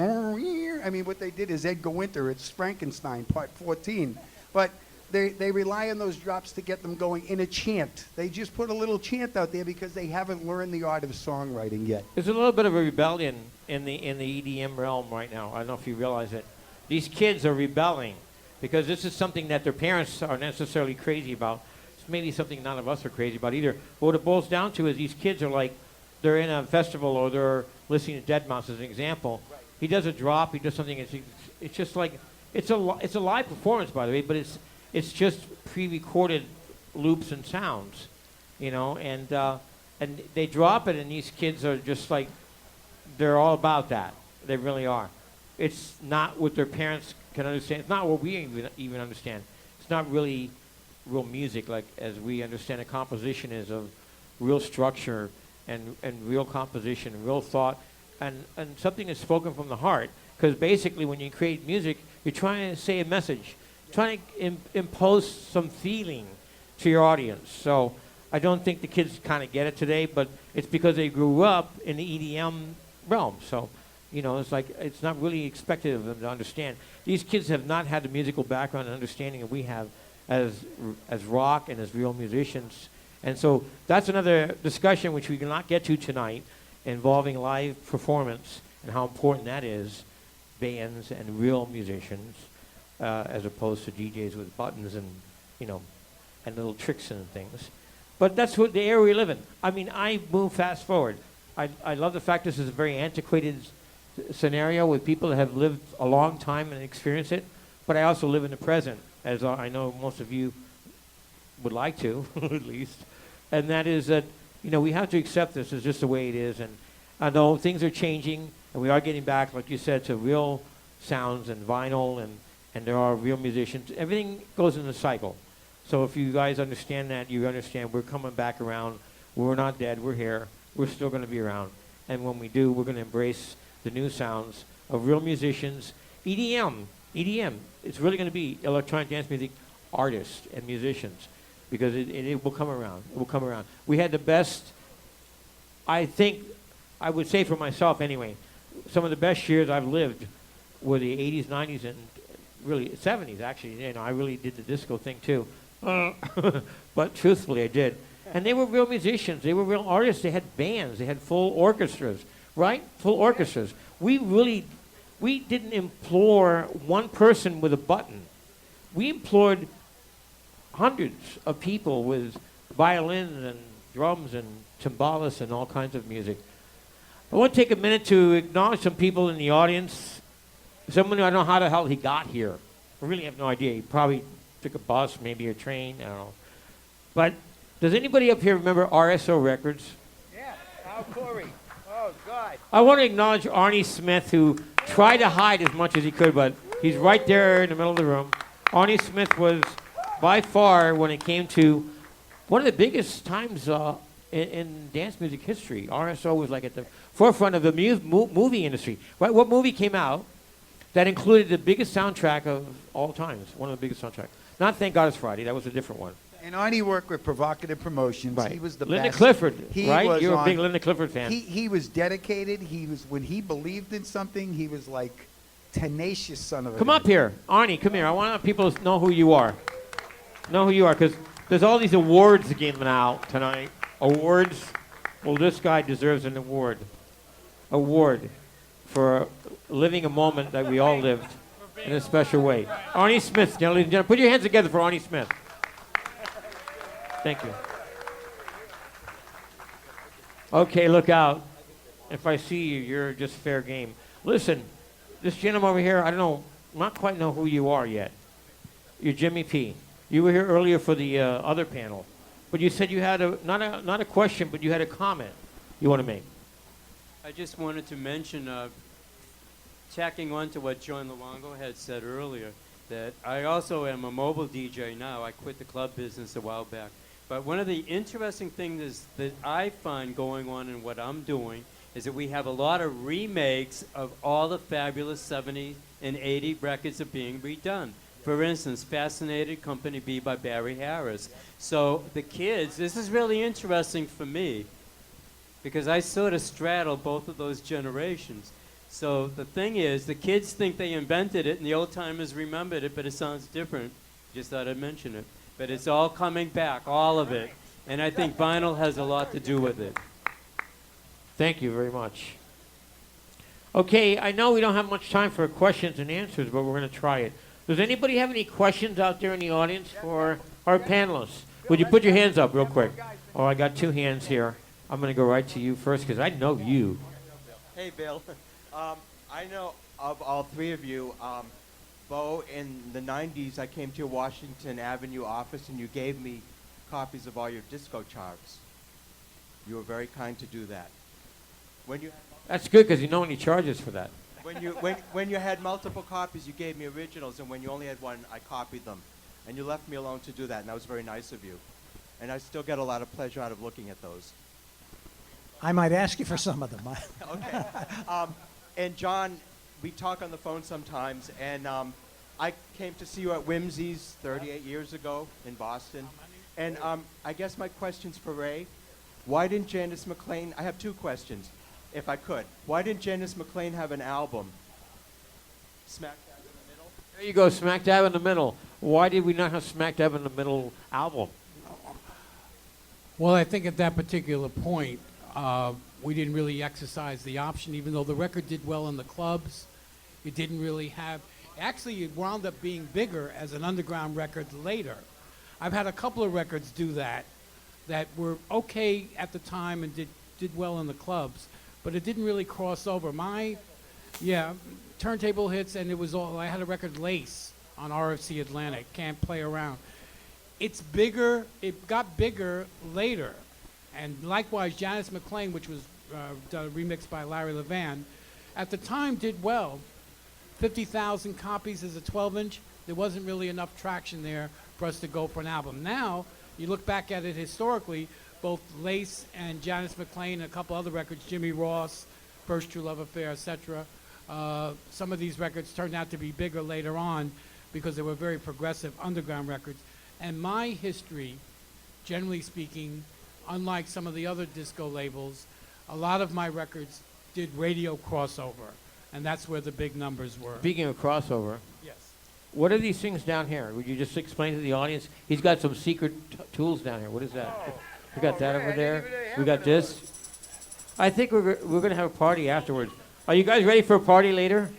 I mean, what they did is Edgar Winter. It's Frankenstein, part 14. But they rely on those drops to get them going in a chant. They just put a little chant out there because they haven't learned the art of songwriting yet. There's a little bit of a rebellion in the EDM realm right now. I don't know if you realize it. These kids are rebelling because this is something that their parents aren't necessarily crazy about. It's maybe something none of us are crazy about either. But what it boils down to is these kids are like, they're in a festival or they're listening to Dead Mouse as an example. Right. He does a drop, he does something, it's just like, it's a live performance, by the way, but it's just pre-recorded loops and sounds, and they drop it, and these kids are just like, they're all about that. They really are. It's not what their parents can understand. It's not what we even understand. It's not really real music, like as we understand a composition is of real structure and real composition, real thought, and something that's spoken from the heart. Because basically, when you create music, you're trying to say a message, trying to impose some feeling to your audience. So I don't think the kids kind of get it today, but it's because they grew up in the EDM realm. So, it's like it's not really expected of them to understand. These kids have not had the musical background and understanding that we have as rock and as real musicians. And so that's another discussion which we cannot get to tonight, involving live performance and how important that is, bands and real musicians, as opposed to DJs with buttons and little tricks and things. But that's what the era we live in. I mean, I move fast forward. I love the fact this is a very antiquated scenario with people that have lived a long time and experienced it. But I also live in the present, as I know most of you would like to, at least. And that is that, we have to accept this as just the way it is. And I know things are changing, and we are getting back, like you said, to real sounds and vinyl, and there are real musicians. Everything goes in a cycle. So if you guys understand that, you understand we're coming back around. We're not dead. We're here. We're still going to be around. And when we do, we're going to embrace the new sounds of real musicians. EDM. It's really going to be electronic dance music artists and musicians, because it will come around. It will come around. We had the best, I think, I would say for myself anyway, some of the best years I've lived were the 80s, 90s, and really 70s, actually. You know, I really did the disco thing, too. But truthfully, I did. And they were real musicians. They were real artists. They had bands. They had full orchestras, right? Full orchestras. We didn't implore one person with a button. We implored hundreds of people with violins and drums and timbales and all kinds of music. I want to take a minute to acknowledge some people in the audience. Someone who I don't know how the hell he got here. I really have no idea. He probably took a bus, maybe a train, I don't know. But does anybody up here remember RSO Records? Yeah, Al Corey. Oh, God. I want to acknowledge Arnie Smith, who tried to hide as much as he could, but he's right there in the middle of the room. Arnie Smith was, by far, when it came to one of the biggest times in dance music history. RSO was like at the forefront of the movie industry. Right? What movie came out that included the biggest soundtrack of all times? One of the biggest soundtracks. Not Thank God It's Friday. That was a different one. And Arnie worked with Provocative Promotions. Right. He was the Linda best. Clifford, He right? was You're a on- big Linda Clifford fan. He was dedicated. He was, when he believed in something, he was like tenacious son of a Come gun. up here. Arnie, come here. I want people to know who you are. Know who you are, because there's all these awards giving out tonight. Awards. Well, this guy deserves an award. Award for living a moment that we all lived in a special way. Arnie Smith, ladies and gentlemen. Put your hands together for Arnie Smith. Thank you. Okay, look out. If I see you, you're just fair game. Listen, this gentleman over here, I don't know, not quite know who you are yet. You're Jimmy P. You were here earlier for the other panel, but you said you had not a question, but you had a comment you want to make. I just wanted to mention, tacking on to what John Luongo had said earlier, that I also am a mobile DJ now. I quit the club business a while back. But one of the interesting things that I find going on in what I'm doing is that we have a lot of remakes of all the fabulous 70 and 80 records are being redone. For instance, Fascinated, Company B by Barry Harris. So the kids, this is really interesting for me because I sort of straddle both of those generations. So the thing is, the kids think they invented it and the old timers remembered it, but it sounds different. Just thought I'd mention it. But it's all coming back, all of it. And I think vinyl has a lot to do with it. Thank you very much. Okay, I know we don't have much time for questions and answers, but we're going to try it. Does anybody have any questions out there in the audience for our panelists? Would you put your hands up real quick? Oh, I got two hands here. I'm going to go right to you first because I know you. Hey, Bill. I know of all three of you. Bo, in the 90s, I came to your Washington Avenue office, and you gave me copies of all your disco charts. You were very kind to do that. When you That's good because you know any charges for that. when you had multiple copies, you gave me originals, and when you only had one, I copied them. And you left me alone to do that, and that was very nice of you. And I still get a lot of pleasure out of looking at those. I might ask you for some of them. Okay. And John, we talk on the phone sometimes, and I came to see you at Whimsy's 38 years ago in Boston. And I guess my question's for Ray. Why didn't Janice McClain, I have two questions, if I could. Why didn't Janice McClain have an album? Smack dab in the middle? There you go, smack dab in the middle. Why did we not have smack dab in the middle album? Well, I think at that particular point, we didn't really exercise the option, even though the record did well in the clubs. It didn't really have, actually it wound up being bigger as an underground record later. I've had a couple of records do that were okay at the time and did well in the clubs, but it didn't really cross over. Turntable hits, and it was all, I had a record Lace on RFC Atlantic, Can't Play Around. It's bigger, it got bigger later. And likewise, Janice McClain, which was remixed by Larry Levan, at the time did well. 50,000 copies as a 12-inch. There wasn't really enough traction there for us to go for an album. Now, you look back at it historically, both Lace and Janice McClain and a couple other records, Jimmy Ross, First True Love Affair, etc., Some of these records turned out to be bigger later on because they were very progressive underground records. And my history, generally speaking, unlike some of the other disco labels, a lot of my records did radio crossover, and that's where the big numbers were. Speaking of crossover, Yes. what are these things down here? Would you just explain to the audience? He's got some secret tools down here. What is that? We got that over there. We got this. I think we're going to have a party afterwards. Are you guys ready for a party later?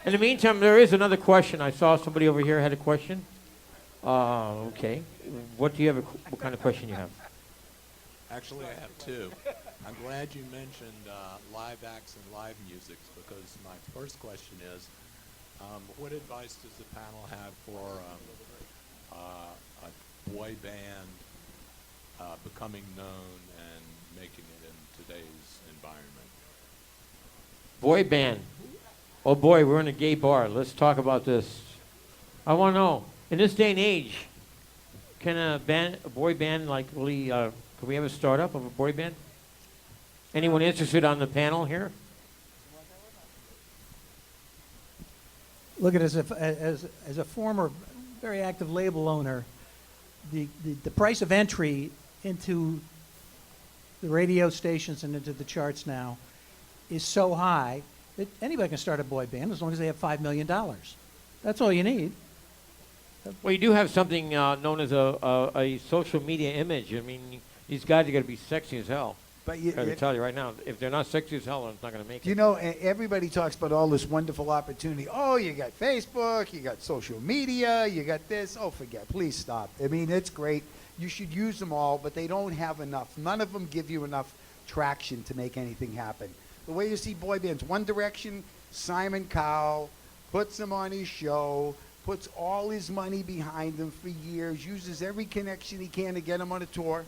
In the meantime, there is another question. I saw somebody over here had a question. Okay. What do you have? What kind of question you have? Actually, I have two. I'm glad you mentioned live acts and live music because my first question is, what advice does the panel have for a boy band becoming known and making it in today's environment? Boy band. Oh boy, we're in a gay bar. Let's talk about this. I want to know, in this day and age, can a boy band like really, can we have a startup of a boy band? Anyone interested on the panel here? Look at it as a former very active label owner, the price of entry into the radio stations and into the charts now is so high that anybody can start a boy band as long as they have $5 million. That's all you need. Well, you do have something known as a social media image. I mean, these guys are going to be sexy as hell. But I can tell you right now, if they're not sexy as hell, it's not going to make it. you know, everybody talks about all this wonderful opportunity. Oh, you got Facebook, you got social media, you got this. Oh, forget. Please stop. I mean, it's great. You should use them all, but they don't have enough. None of them give you enough traction to make anything happen. The way you see boy bands, One Direction, Simon Cowell puts them on his show, puts all his money behind them for years, uses every connection he can to get them on a tour.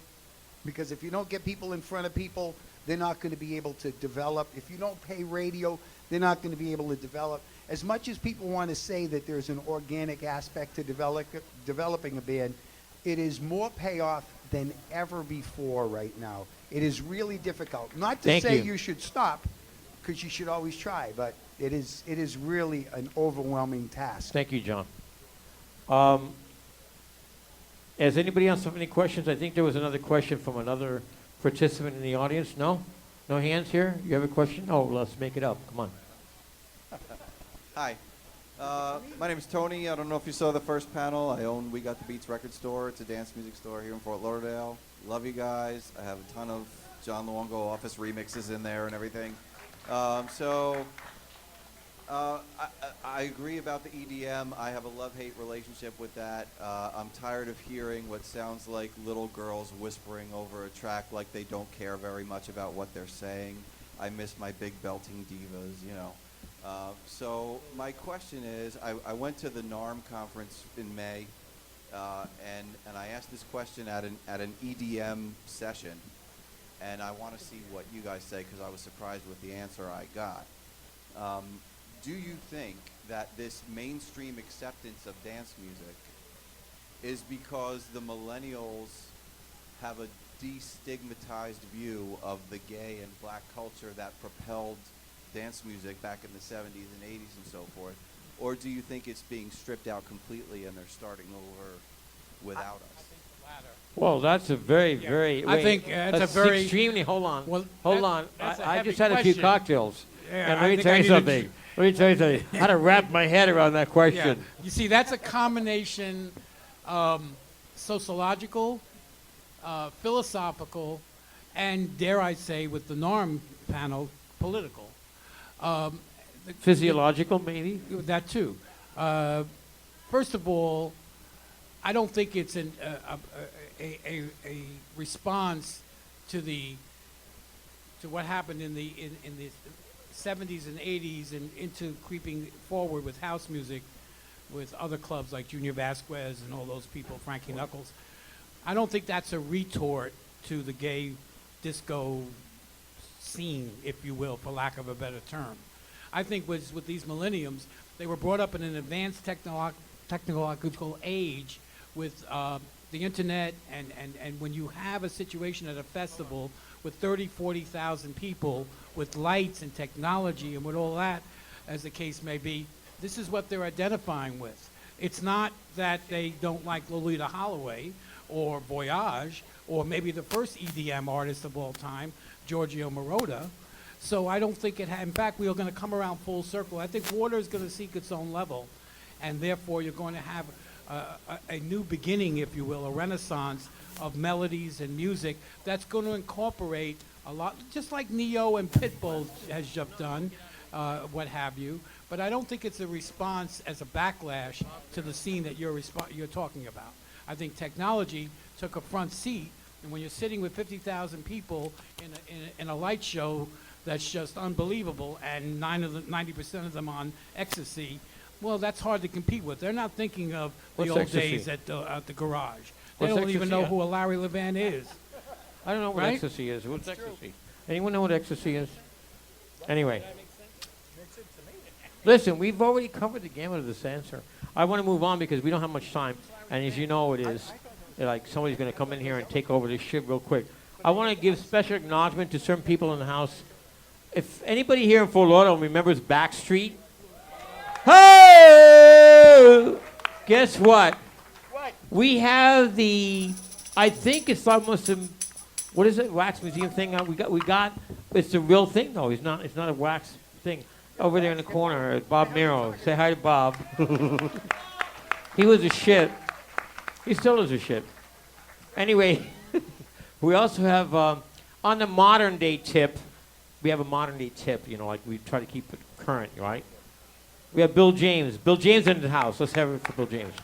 Because if you don't get people in front of people, they're not going to be able to develop. If you don't pay radio, they're not going to be able to develop. As much as people want to say that there's an organic aspect to developing a band, it is more payoff than ever before right now. It is really difficult. Not to say you should stop, because you should always try, but it is really an overwhelming task. Thank you, John. Does anybody else have any questions? I think there was another question from another participant in the audience. No? No hands here? You have a question? Oh, let's make it up. Come on. Hi. My name is Tony. I don't know if you saw the first panel. I own We Got the Beats record store. It's a dance music store here in Fort Lauderdale. Love you guys. I have a ton of John Luongo Office remixes in there and everything. I agree about the EDM. I have a love-hate relationship with that. I'm tired of hearing what sounds like little girls whispering over a track like they don't care very much about what they're saying. I miss my big belting divas, you know. So my question is, I went to the NARM conference in May, and I asked this question at an EDM session, and I want to see what you guys say because I was surprised with the answer I got. Do you think that this mainstream acceptance of dance music is because the millennials have a destigmatized view of the gay and black culture that propelled dance music back in the 70s and 80s and so forth? Or do you think it's being stripped out completely and they're starting over without us? Well, that's a very, very... I think it's a very... extremely... Hold on. Well, hold on. that's a I heavy just had a few question. cocktails. Yeah, and I let me think tell I you need to something. Let me tell you something. How to wrap my head around that question. Yeah. You see, that's a combination sociological, philosophical, and dare I say, with the NARM panel, political. Physiological, maybe? That too. First of all, I don't think it's a response to what happened in the 70s and 80s and into creeping forward with house music, with other clubs like Junior Vasquez and all those people, Frankie Knuckles. I don't think that's a retort to the gay disco scene, if you will, for lack of a better term. I think with these millenniums, they were brought up in an advanced technological age with the internet, and when you have a situation at a festival with 30, 40,000 people with lights and technology and with all that, as the case may be, this is what they're identifying with. It's not that they don't like Lolita Holloway or Voyage or maybe the first EDM artist of all time, Giorgio Moroder. So I don't think in fact, we are going to come around full circle. I think water is going to seek its own level, and therefore you're going to have a new beginning, if you will, a renaissance of melodies and music that's going to incorporate a lot, just like Neo and Pitbull has just done, what have you. But I don't think it's a response as a backlash to the scene that you're talking about. I think technology took a front seat, and when you're sitting with 50,000 people in a light show that's just unbelievable, and 90% of them on ecstasy, well, that's hard to compete with. They're not thinking of the What's old ecstasy? days at the garage. They What's don't even ecstasy? know who a Larry Levan is. I don't know what Right? ecstasy is. What's ecstasy? Anyone know what ecstasy is? Anyway. Listen, we've already covered the gamut of this answer. I want to move on because we don't have much time. And as you know, it is like somebody's going to come in here and take over this shit real quick. I want to give special acknowledgement to certain people in the house. If anybody here in Fort Lauderdale remembers Backstreet, hey! Guess what? We have I think it's almost what is it? Wax museum thing? We got. It's the real thing though. It's not a wax thing. Over there in the corner, Bob Miro. Say hi to Bob. He was a shit. He still is a shit. Anyway, we also have on the modern day tip. We have a modern day tip. You know, like we try to keep it current, right? We have Bill James. Bill James in the house. Let's have it for Bill James.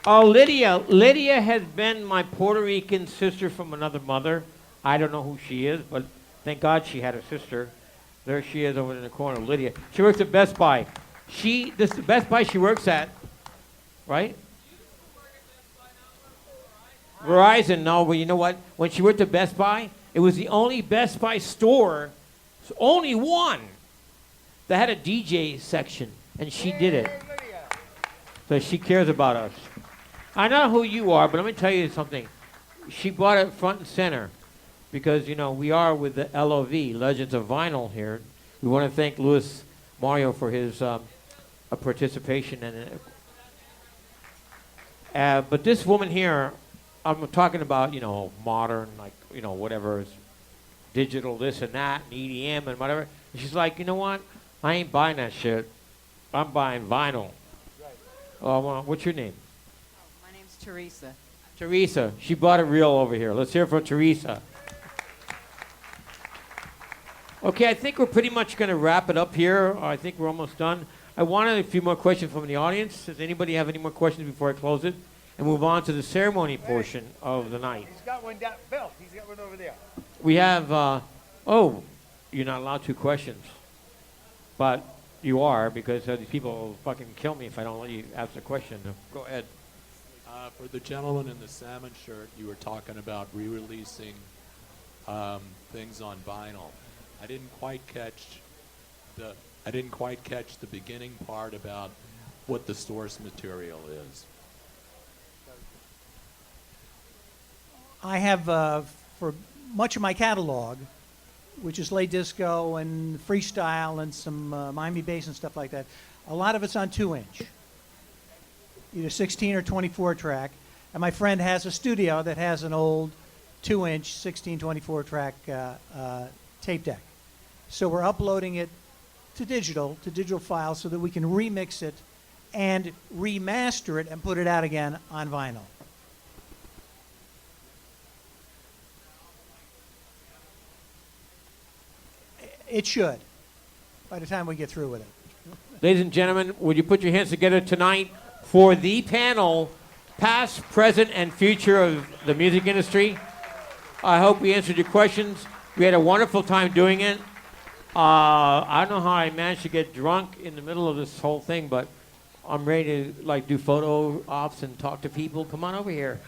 Oh, Lydia. Lydia has been my Puerto Rican sister from another mother. I don't know who she is, but thank God she had a sister. There she is over in the corner, Lydia. She works at Best Buy. This is the Best Buy she works at, right? Verizon, no, but you know what? When she worked at Best Buy, it was the only Best Buy store, only one, that had a DJ section, and she did it. So she cares about us. I know who you are, but let me tell you something. She brought it front and center. Because, you know, we are with the L.O.V, Legends of Vinyl here. We want to thank Luis Mario for his participation in it. But this woman here, I'm talking about, you know, modern, like, you know, whatever is digital, this and that, and EDM and whatever. And she's like, you know what? I ain't buying that shit. I'm buying vinyl. Well, what's your name? My name's Teresa. Teresa. She bought a reel over here. Let's hear it for Teresa. Okay, I think we're pretty much going to wrap it up here. I think we're almost done. I wanted a few more questions from the audience. Does anybody have any more questions before I close it? And move on to the ceremony portion of the night. He's got one down. Bill, he's got one over there. We have, you're not allowed 2 questions. But you are, because these people will fucking kill me if I don't let you ask a question. Go ahead. For the gentleman in the salmon shirt, you were talking about re-releasing things on vinyl. I didn't quite catch the beginning part about what the source material is. I have, for much of my catalog, which is late disco and freestyle and some Miami bass and stuff like that, a lot of it's on 2-inch, either 16 or 24 track. And my friend has a studio that has an old 2-inch, 16, 24 track tape deck. So we're uploading it to digital files so that we can remix it and remaster it and put it out again on vinyl. It should, by the time we get through with it. Ladies and gentlemen, would you put your hands together tonight for the panel, past, present, and future of the music industry? I hope we answered your questions. We had a wonderful time doing it. I don't know how I managed to get drunk in the middle of this whole thing, but I'm ready to do photo ops and talk to people. Come on over here.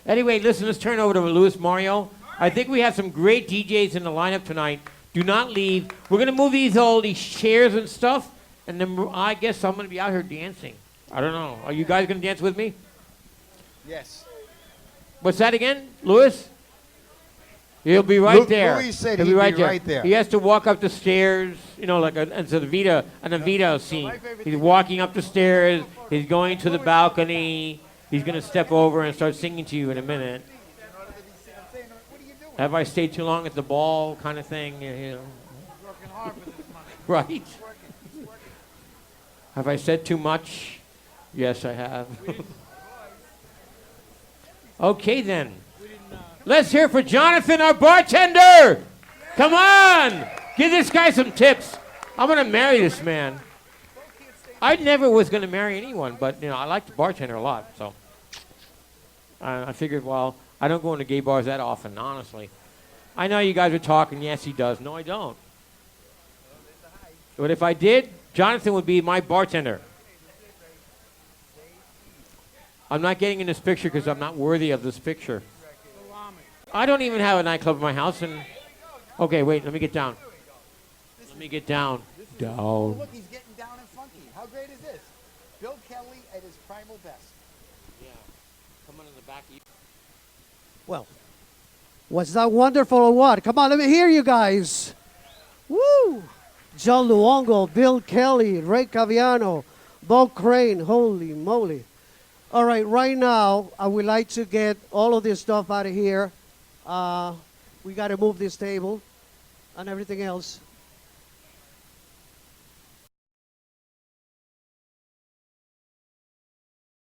Anyway, listen, let's turn over to Luis Mario. I think we have some great DJs in the lineup tonight. Do not leave. We're going to move all these chairs and stuff, and then I guess I'm going to be out here dancing. I don't know. Are you guys going to dance with me? Yes. What's that again, Luis? He'll be right there. Louis said He'll he'd be right, be right there. He has to walk up the stairs, you know, like an Evita scene. He's walking up the stairs. He's going to the balcony. He's going to step over and start singing to you in a minute. Have I stayed too long at the ball kind of thing? You know. Right. Have I said too much? Yes, I have. Okay, then. Let's hear for Jonathan, our bartender. Come on. Give this guy some tips. I'm going to marry this man. I never was going to marry anyone, but, you know, I like the bartender a lot, so. I figured, well, I don't go into gay bars that often, honestly. I know you guys are talking, yes, he does. No, I don't. But if I did, Jonathan would be my bartender. I'm not getting in this picture because I'm not worthy of this picture. I don't even have a nightclub in my house. And okay, wait, let me get down. Let me get down. Down. Look, he's getting down and funky. How great is this? Bill Kelly at his primal best. Yeah. Come on in the back. Well, was that wonderful or what? Come on, let me hear you guys. Woo! John Luongo, Bill Kelly, Ray Caviano, Bob Crane. Holy moly. All right, right now, I would like to get all of this stuff out of here. We got to move this table and everything else.